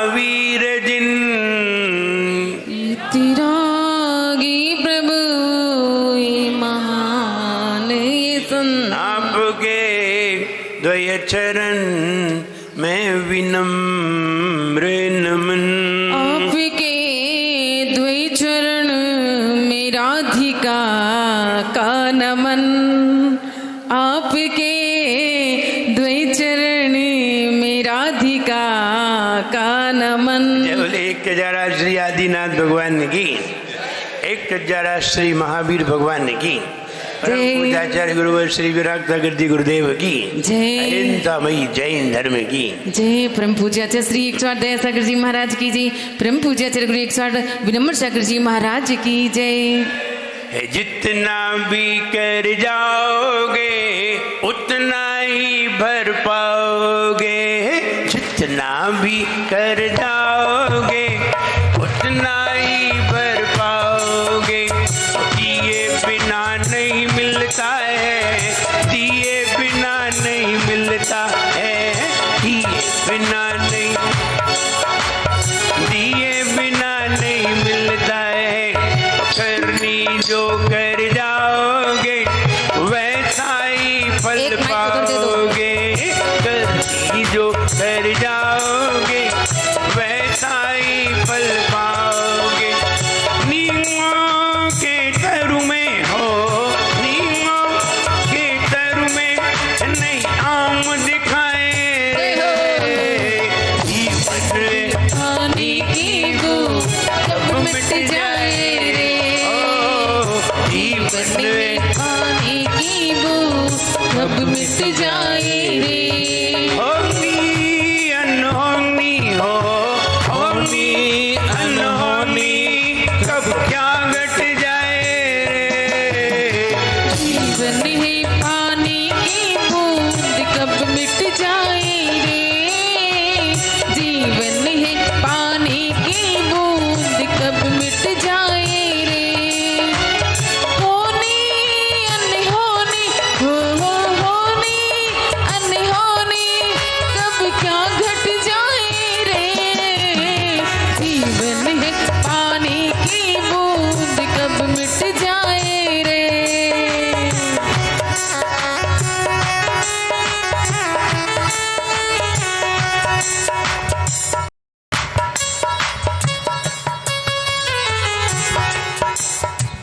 महावीर जिन तिरागी प्रभु ये महान ये संत। आपके द्वय चरण में विनम्र नमन। आपके द्वय चरण में राधिका का नमन। आपके द्वय चरण में राधिका का नमन। बोले एक जरा श्री आदिनाथ भगवान की, एक जरा श्री महावीर भगवान की, परम पूजाचार्य गुरुवर श्री विराग सागर जी गुरुदेव की जय। अहिंसामयी जैन धर्म की जय। परम पूज्याचार्य श्री 108 दया सागर जी महाराज की जय। परम पूज्याचार्य गुरु 108 विनम्र सागर जी महाराज की जय। जितना भी कर जाओगे उतना ही भर पाओगे। जितना भी कर जाओगे उतना ही भर पाओगे। दिए बिना नहीं मिलता है, दिए बिना नहीं मिलता है, दिए बिना नहीं, दिए बिना नहीं मिलता है। करनी जो कर जाओगे वैसा ही फल पाओगे। करनी जो कर जाओगे वैसा ही फल पाओगे। नीमों के तरु में हो, नीमों के तरु में नहीं आम दिखाए। जीवन में पानी की बूंद कब मिट जाए रे। जीवन में पानी की बूंद कब मिट जाए रे। होनी अनहोनी हो, होनी अनहोनी कब क्या घट जाए रे। जीवन है पानी की बूंद कब मिट जाए रे। जीवन है पानी की बूंद कब मिट जाए रे। होनी अनहोनी हो, होनी अनहोनी कब क्या घट जाए रे। जीवन है पानी की बूंद कब मिट जाए रे।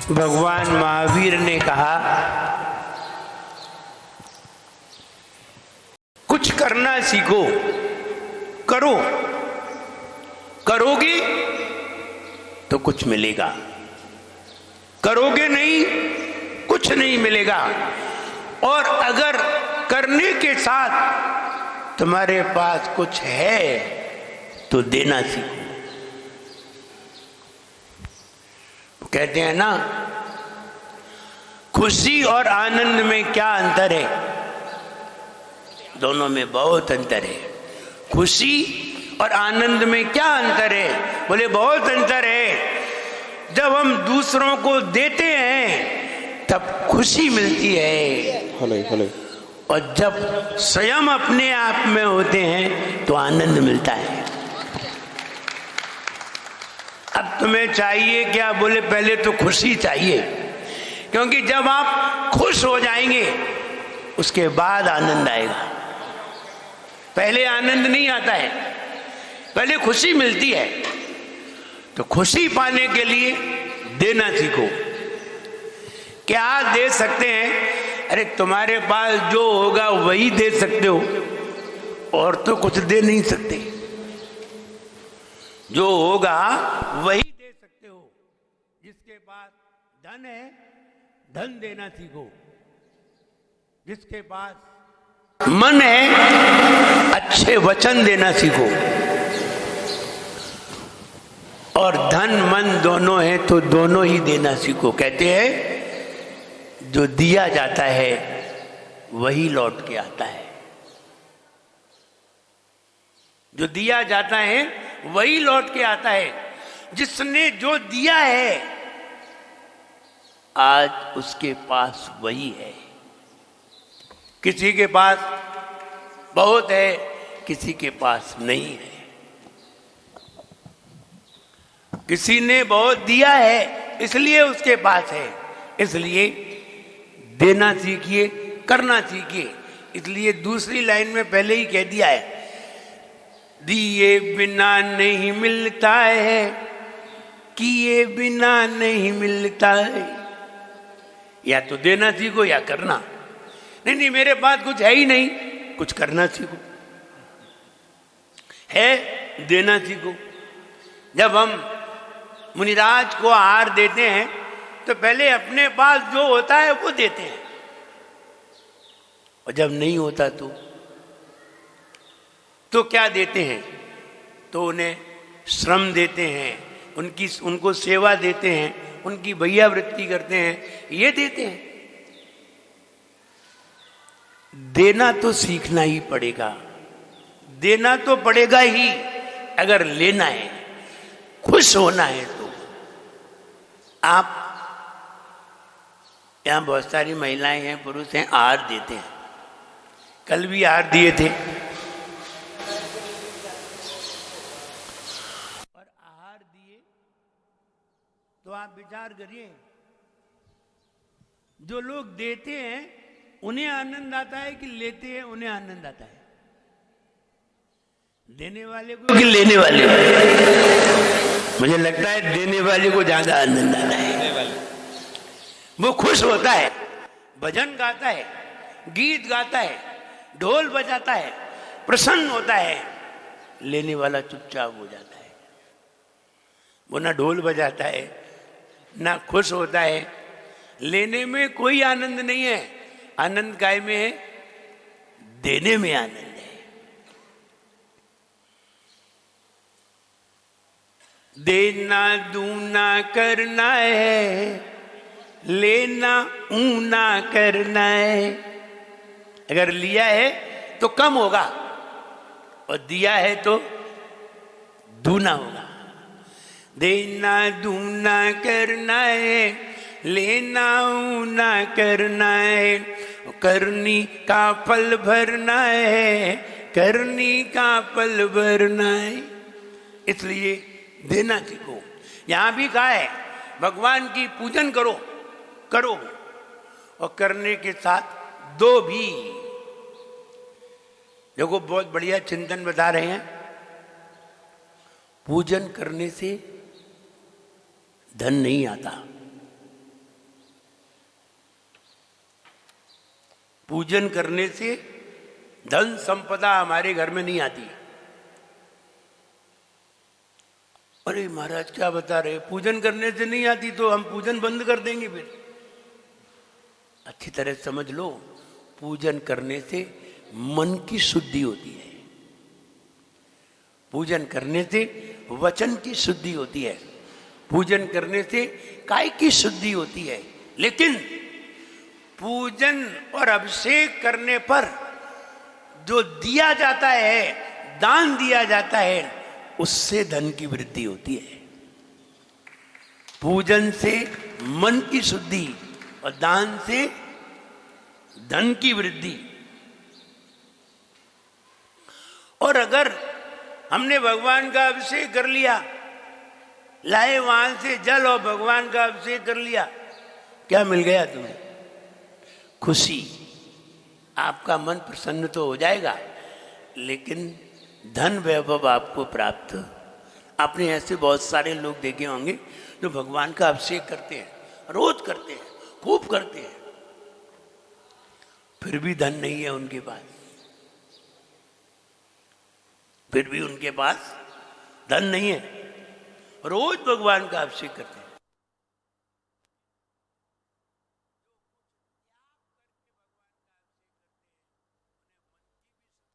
भगवान महावीर ने कहा कुछ करना सीखो, करो, करोगे तो कुछ मिलेगा, करोगे नहीं कुछ नहीं मिलेगा। और अगर करने के साथ तुम्हारे पास कुछ है तो देना सीखो। कहते हैं ना, खुशी और आनंद में क्या अंतर है? दोनों में बहुत अंतर है। खुशी और आनंद में क्या अंतर है? बोले बहुत अंतर है। जब हम दूसरों को देते हैं तब खुशी मिलती है, और जब स्वयं अपने आप में होते हैं तो आनंद मिलता है। अब तुम्हें चाहिए क्या? बोले पहले तो खुशी चाहिए, क्योंकि जब आप खुश हो जाएंगे उसके बाद आनंद आएगा। पहले आनंद नहीं आता है, पहले खुशी मिलती है। तो खुशी पाने के लिए देना सीखो। क्या दे सकते हैं? अरे तुम्हारे पास जो होगा वही दे सकते हो, और तो कुछ दे नहीं सकते। जो होगा वही दे सकते हो। जिसके पास धन है, धन देना सीखो। जिसके पास मन है, अच्छे वचन देना सीखो। और धन मन दोनों है तो दोनों ही देना सीखो। कहते हैं जो दिया जाता है वही लौट के आता है। जो दिया जाता है वही लौट के आता है। जिसने जो दिया है आज उसके पास वही है। किसी के पास बहुत है, किसी के पास नहीं है। किसी ने बहुत दिया है इसलिए उसके पास है। इसलिए देना सीखिए, करना सीखिए। इसलिए दूसरी लाइन में पहले ही कह दिया है, दिए बिना नहीं मिलता है, किए बिना नहीं मिलता है। या तो देना सीखो या करना। नहीं नहीं, मेरे पास कुछ है ही नहीं, कुछ करना सीखो, है देना सीखो। जब हम मुनिराज को आहार देते हैं तो पहले अपने पास जो होता है वो देते हैं, और जब नहीं होता तो क्या देते हैं? तो उन्हें श्रम देते हैं, उनको सेवा देते हैं, उनकी भैयावृत्ति करते हैं, ये देते हैं। देना तो सीखना ही पड़ेगा, देना तो पड़ेगा ही। अगर लेना है, खुश होना है तो आप, यहां बहुत सारी महिलाएं हैं, पुरुष हैं, आहार देते हैं। कल भी आहार दिए थे। और आहार दिए तो आप विचार करिए, जो लोग देते हैं उन्हें आनंद आता है कि लेते हैं उन्हें आनंद आता है? देने वाले को कि लेने वाले को? मुझे लगता है देने वाले को ज्यादा आनंद आता है। वो खुश होता है, भजन गाता है, गीत गाता है, ढोल बजाता है, प्रसन्न होता है। लेने वाला चुपचाप हो जाता है। वो ना ढोल बजाता है, ना खुश होता है। लेने में कोई आनंद नहीं है। आनंद काय में है? देने में आनंद है। देना दूना करना है, लेना ऊना करना है। अगर लिया है तो कम होगा, और दिया है तो दूना होगा। देना दूना करना है, लेना ऊना करना है। करनी का फल भरना है, करनी का फल भरना है। इसलिए देना सीखो। यहां भी कहा है, भगवान की पूजन करो, करो, और करने के साथ दो भी। देखो, बहुत बढ़िया चिंतन बता रहे हैं। पूजन करने से धन नहीं आता, पूजन करने से धन संपदा हमारे घर में नहीं आती। अरे महाराज क्या बता रहे, पूजन करने से नहीं आती तो हम पूजन बंद कर देंगे फिर? अच्छी तरह समझ लो, पूजन करने से मन की शुद्धि होती है, पूजन करने से वचन की शुद्धि होती है, पूजन करने से काय की शुद्धि होती है। लेकिन पूजन और अभिषेक करने पर जो दिया जाता है, दान दिया जाता है, उससे धन की वृद्धि होती है। पूजन से मन की शुद्धि और दान से धन की वृद्धि। और अगर हमने भगवान का अभिषेक कर लिया, लाए वहां से जल और भगवान का अभिषेक कर लिया, क्या मिल गया तुम्हें? खुशी। आपका मन प्रसन्न तो हो जाएगा, लेकिन धन वैभव आपको प्राप्त। आपने ऐसे बहुत सारे लोग देखे होंगे जो भगवान का अभिषेक करते हैं, रोज करते हैं, खूब करते हैं, फिर भी धन नहीं है उनके पास, फिर भी उनके पास धन नहीं है, रोज भगवान का अभिषेक करते हैं।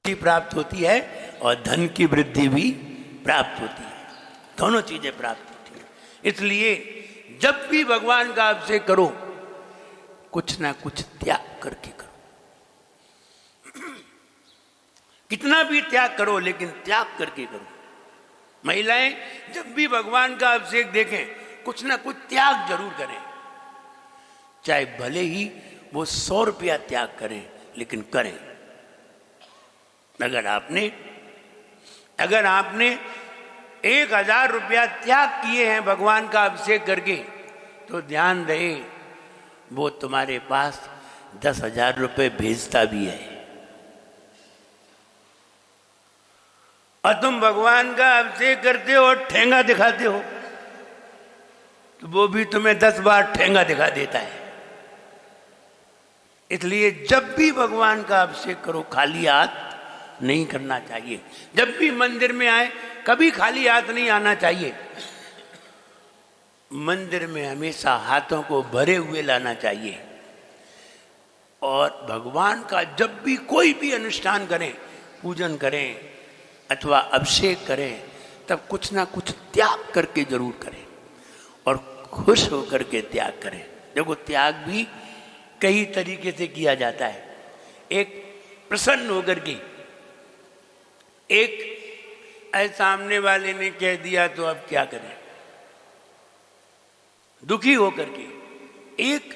प्राप्त होती है और धन की वृद्धि भी प्राप्त होती है, दोनों चीजें प्राप्त होती है। इसलिए जब भी भगवान का अभिषेक करो, कुछ ना कुछ त्याग करके करो। कितना भी त्याग करो, लेकिन त्याग करके करो। महिलाएं जब भी भगवान का अभिषेक देखें, कुछ ना कुछ त्याग जरूर करें, चाहे भले ही वो 100 रुपया त्याग करें, लेकिन करें। अगर आपने 1000 रुपया त्याग किए हैं भगवान का अभिषेक करके, तो ध्यान रहे वो तुम्हारे पास 10,000 रुपये भेजता भी है। और तुम भगवान का अभिषेक करते हो और ठेंगा दिखाते हो, तो वो भी तुम्हें 10 बार ठेंगा दिखा देता है। इसलिए जब भी भगवान का अभिषेक करो खाली हाथ नहीं करना चाहिए। जब भी मंदिर में आए कभी खाली हाथ नहीं आना चाहिए। मंदिर में हमेशा हाथों को भरे हुए लाना चाहिए। और भगवान का जब भी कोई भी अनुष्ठान करें, पूजन करें अथवा अभिषेक करें, तब कुछ ना कुछ त्याग करके जरूर करें और खुश होकर के त्याग करें। देखो त्याग भी कई तरीके से किया जाता है। एक प्रसन्न होकर के, एक सामने वाले ने कह दिया तो अब क्या करें, दुखी होकर के, एक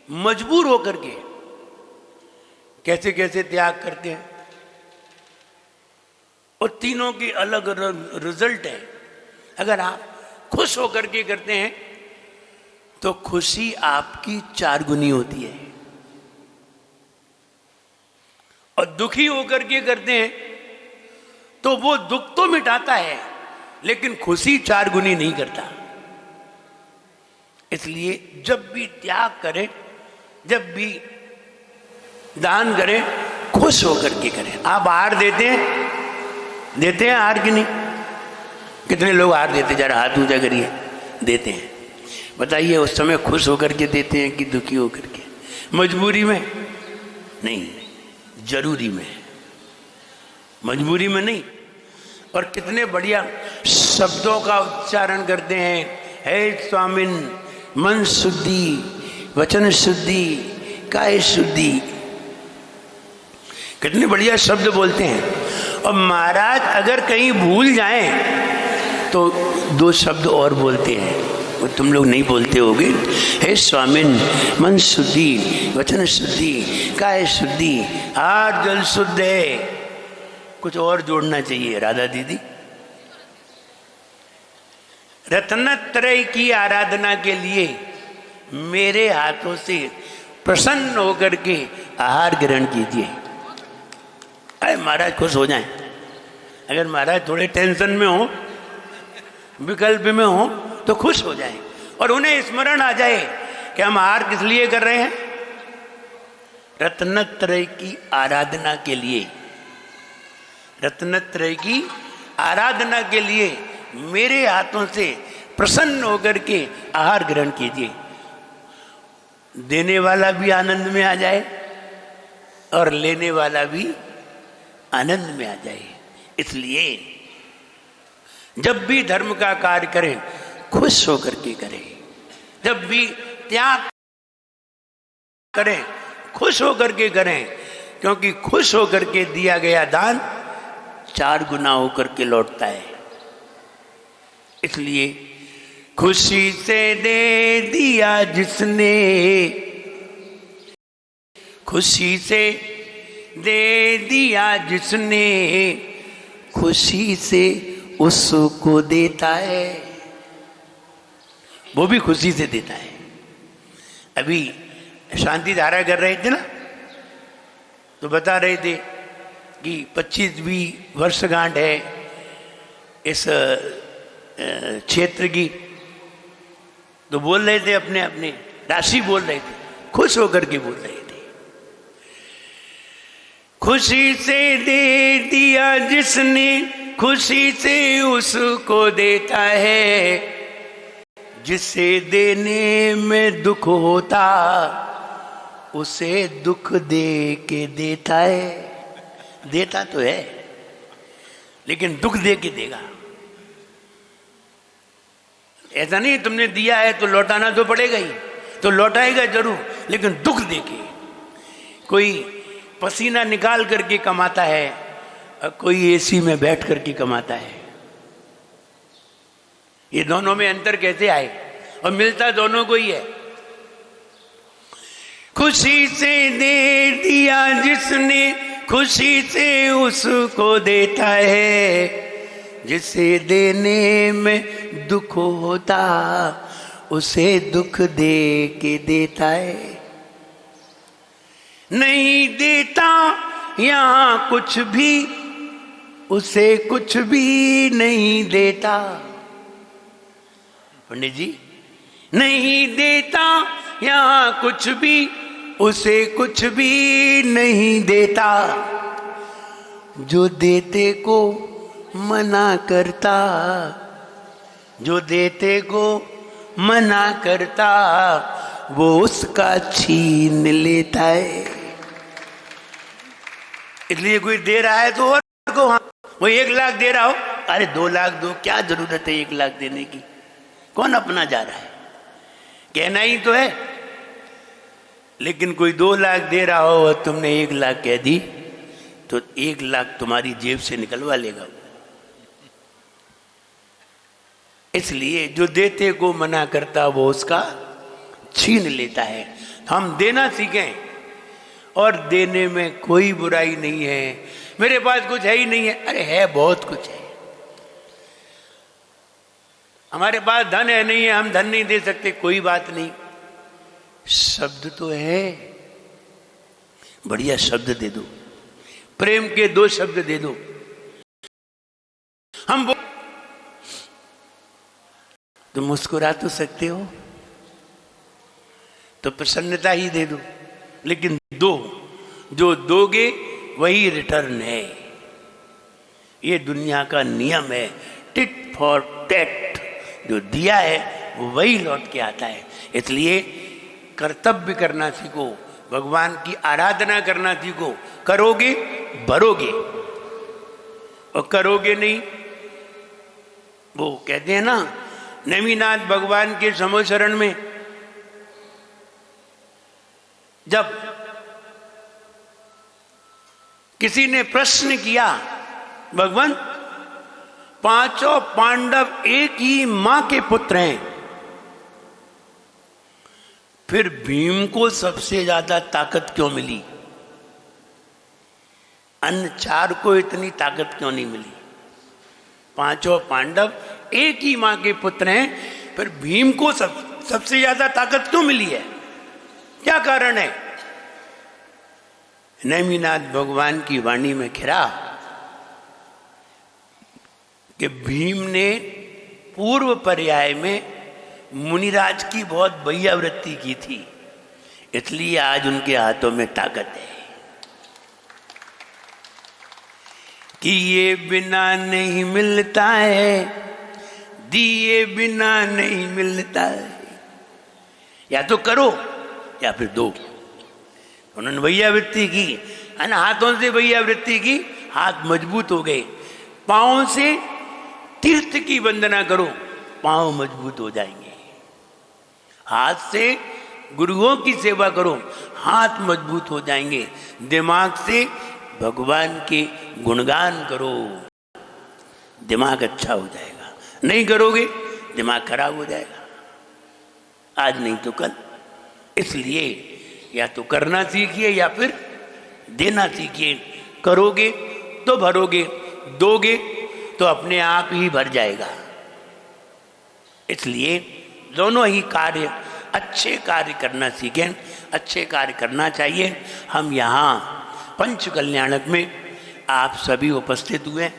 मजबूर होकर के। कैसे कैसे त्याग करते हैं और तीनों की अलग रिजल्ट है। अगर आप खुश होकर के करते हैं तो खुशी आपकी 4 गुनी होती है, और दुखी होकर के करते हैं तो वो दुख तो मिटाता है लेकिन खुशी 4 गुनी नहीं करता। इसलिए जब भी त्याग करें, जब भी दान करें, खुश होकर के करें। आप आहार देते हैं आहार की नहीं? कितने लोग आहार देते? जरा हाथ ऊंचा करिए। देते हैं। बताइए उस समय खुश होकर के देते हैं कि दुखी होकर के? मजबूरी में नहीं, जरूरी में, मजबूरी में नहीं। और कितने बढ़िया शब्दों का उच्चारण करते हैं। हे स्वामिन, मन शुद्धि, वचन शुद्धि, काय शुद्धि। कितने बढ़िया शब्द बोलते हैं। और महाराज अगर कहीं भूल जाएं तो 2 शब्द और बोलते हैं, वो तुम लोग नहीं बोलते होगे। हे स्वामिन, मन शुद्धि, वचन शुद्धि, काय शुद्धि, आहार जल शुद्ध है। कुछ और जोड़ना चाहिए राधा दीदी। रत्नत्रय की आराधना के लिए मेरे हाथों से प्रसन्न होकर के आहार ग्रहण कीजिए। अरे महाराज खुश हो जाएं। अगर महाराज थोड़े टेंशन में हो, विकल्प में हो, तो खुश हो जाएं और उन्हें स्मरण आ जाए कि हम आहार किस लिए कर रहे हैं? रत्नत्रय की आराधना के लिए। रत्नत्रय की आराधना के लिए मेरे हाथों से प्रसन्न होकर के आहार ग्रहण कीजिए। देने वाला भी आनंद में आ जाए और लेने वाला भी आनंद में आ जाए। इसलिए जब भी धर्म का कार्य करें खुश होकर के करें। जब भी त्याग करें खुश होकर के करें, क्योंकि खुश होकर के दिया गया दान 4 गुना होकर के लौटता है। इसलिए खुशी से दे दिया जिसने, खुशी से दे दिया जिसने, खुशी से उसको देता है। वो भी खुशी से देता है। अभी शांति धारा कर रहे थे ना, तो बता रहे थे कि 25वीं वर्षगांठ है इस क्षेत्र की। तो बोल रहे थे अपने अपने राशि बोल रहे थे, खुश होकर के बोल रहे थे। खुशी से दे दिया जिसने, खुशी से उसको देता है। जिसे देने में दुख होता उसे दुख दे के देता है। देता तो है लेकिन दुख दे के देगा। ऐसा नहीं तुमने दिया है तो लौटाना तो पड़ेगा ही, तो लौटाएगा जरूर, लेकिन दुख दे के। कोई पसीना निकाल करके कमाता है और कोई एसी में बैठ करके कमाता है। ये दोनों में अंतर कैसे आए? और मिलता दोनों को ही है। खुशी से दे दिया जिसने, खुशी से उसको देता है। जिसे देने में दुख होता उसे दुख दे के देता है। नहीं देता यहाँ कुछ भी उसे कुछ भी नहीं देता। पंडित जी, नहीं देता यहाँ कुछ भी उसे कुछ भी नहीं देता। जो देते को मना करता, जो देते को मना करता, वो उसका छीन लेता है। इसलिए कोई दे रहा है तो और को, हाँ वो 1 लाख दे रहा हो, अरे 2 लाख दो, क्या जरूरत है 1 लाख देने की? कौन अपना जा रहा है? कहना ही तो है। लेकिन कोई 2 लाख दे रहा हो और तुमने 1 लाख कह दी तो 1 लाख तुम्हारी जेब से निकलवा लेगा। इसलिए जो देते को मना करता वो उसका छीन लेता है। हम देना सीखें, और देने में कोई बुराई नहीं है। मेरे पास कुछ है ही नहीं है, अरे है, बहुत कुछ है। हमारे पास धन है नहीं है, हम धन नहीं दे सकते, कोई बात नहीं। शब्द तो है, बढ़िया शब्द दे दो, प्रेम के 2 शब्द दे दो। हम तो मुस्कुरा तो सकते हो, तो प्रसन्नता ही दे दो, लेकिन दो, जो दोगे वही रिटर्न है। ये दुनिया का नियम है, टिट फॉर टैट। जो दिया है वो वही लौट के आता है। इसलिए कर्तव्य करना सीखो, भगवान की आराधना करना सीखो। करोगे भरोगे, और करोगे नहीं, वो कहते हैं ना, नेमिनाथ भगवान के समोशरण में जब किसी ने प्रश्न किया, भगवान 5 पांडव एक ही मां के पुत्र हैं, फिर भीम को सबसे ज्यादा ताकत क्यों मिली? अन्य 4 को इतनी ताकत क्यों नहीं मिली? 5 पांडव एक ही मां के पुत्र हैं, फिर भीम को सबसे ज्यादा ताकत क्यों मिली है? क्या कारण है? नेमिनाथ भगवान की वाणी में खिरा कि भीम ने पूर्व पर्याय में मुनिराज की बहुत वैयावृत्ति की थी, इसलिए आज उनके हाथों में ताकत है। कि ये बिना नहीं मिलता है, दिए बिना नहीं मिलता है। या तो करो या फिर दो। उन्होंने वैयावृत्ति की, है ना, हाथों से वैयावृत्ति की, हाथ मजबूत हो गए। पांव से तीर्थ की वंदना करो, पांव मजबूत हो जाएंगे। हाथ से गुरुओं की सेवा करो, हाथ मजबूत हो जाएंगे। दिमाग से भगवान के गुणगान करो, दिमाग अच्छा हो जाएगा। नहीं करोगे दिमाग खराब हो जाएगा, आज नहीं तो कल। इसलिए या तो करना सीखिए या फिर देना सीखिए। करोगे तो भरोगे, दोगे तो अपने आप ही भर जाएगा। इसलिए दोनों ही कार्य, अच्छे कार्य करना सीखें, अच्छे कार्य करना चाहिए। हम यहाँ पंच कल्याणक में आप सभी उपस्थित हुए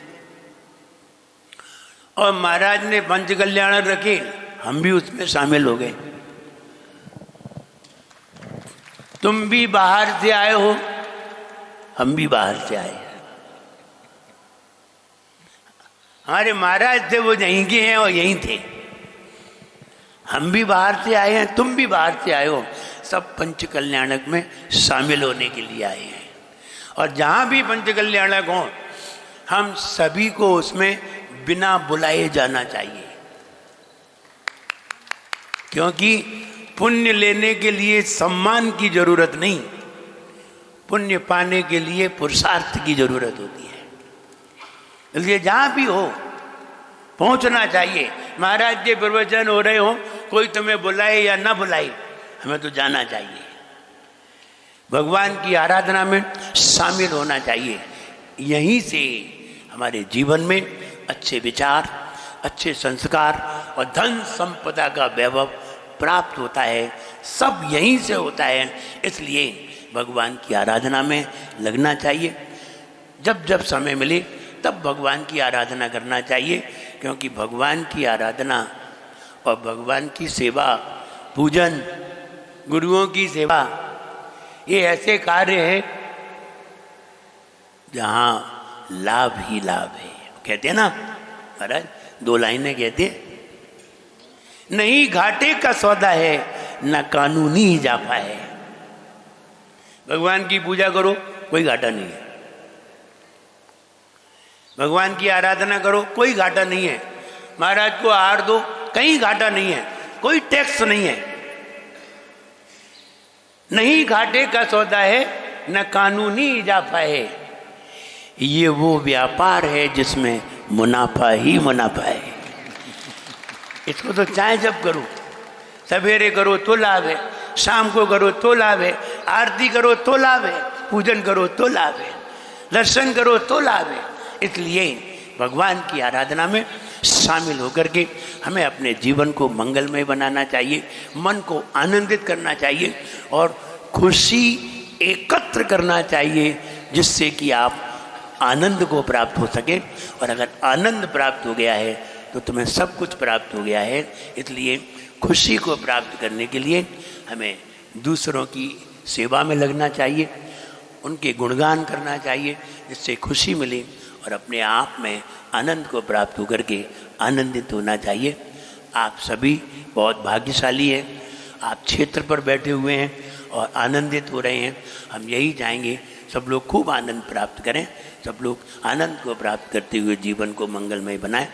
और महाराज ने पंच कल्याणक रखे, हम भी उसमें शामिल हो गए। तुम भी बाहर से आए हो, हम भी बाहर से आए। हमारे महाराज थे वो यहीं के हैं और यहीं थे। हम भी बाहर से आए हैं, तुम भी बाहर से आए हो। सब पंच कल्याणक में शामिल होने के लिए आए हैं। और जहाँ भी पंच कल्याणक हो, हम सभी को उसमें बिना बुलाए जाना चाहिए। क्योंकि पुण्य लेने के लिए सम्मान की जरूरत नहीं, पुण्य पाने के लिए पुरुषार्थ की जरूरत होती है। इसलिए जहाँ भी हो पहुँचना चाहिए। महाराज के प्रवचन हो रहे हो, कोई तुम्हें बुलाए या ना बुलाए, हमें तो जाना चाहिए। भगवान की आराधना में शामिल होना चाहिए। यहीं से हमारे जीवन में अच्छे विचार, अच्छे संस्कार और धन संपदा का वैभव प्राप्त होता है। सब यहीं से होता है। इसलिए भगवान की आराधना में लगना चाहिए। जब जब समय मिले तब भगवान की आराधना करना चाहिए, क्योंकि भगवान की आराधना और भगवान की सेवा, पूजन, गुरुओं की सेवा, ये ऐसे कार्य है जहाँ लाभ ही लाभ है। कहते हैं ना महाराज, 2 लाइनें कहते हैं, नहीं घाटे का सौदा है न कानूनी इजाफा है। भगवान की पूजा करो, कोई घाटा नहीं है। भगवान की आराधना करो, कोई घाटा नहीं है। महाराज को आहार दो, कहीं घाटा नहीं है, कोई टैक्स नहीं है। नहीं घाटे का सौदा है न कानूनी इजाफा है। ये वो व्यापार है जिसमें मुनाफा ही मुनाफा है। इसको तो चाहे जब करो, सवेरे करो तो लाभ है, शाम को करो तो लाभ है, आरती करो तो लाभ है, पूजन करो तो लाभ है, दर्शन करो तो लाभ है। इसलिए भगवान की आराधना में शामिल होकर के हमें अपने जीवन को मंगलमय बनाना चाहिए, मन को आनंदित करना चाहिए और खुशी एकत्र करना चाहिए, जिससे कि आप आनंद को प्राप्त हो सके। और अगर आनंद प्राप्त हो गया है तो तुम्हें सब कुछ प्राप्त हो गया है। इसलिए खुशी को प्राप्त करने के लिए हमें दूसरों की सेवा में लगना चाहिए, उनके गुणगान करना चाहिए, जिससे खुशी मिले और अपने आप में आनंद को प्राप्त होकर के आनंदित होना चाहिए। आप सभी बहुत भाग्यशाली हैं, आप क्षेत्र पर बैठे हुए हैं और आनंदित हो रहे हैं। हम यही चाहेंगे सब लोग खूब आनंद प्राप्त करें, सब लोग आनंद को प्राप्त करते हुए जीवन को मंगलमय बनाएं।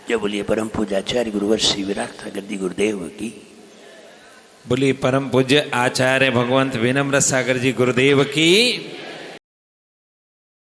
जय बोलिए परम पूज्याचार्य गुरुवर श्री विराट सागर गुरुदेव की। बोलिए परम पूज्य आचार्य भगवंत विनम्र सागर जी गुरुदेव की।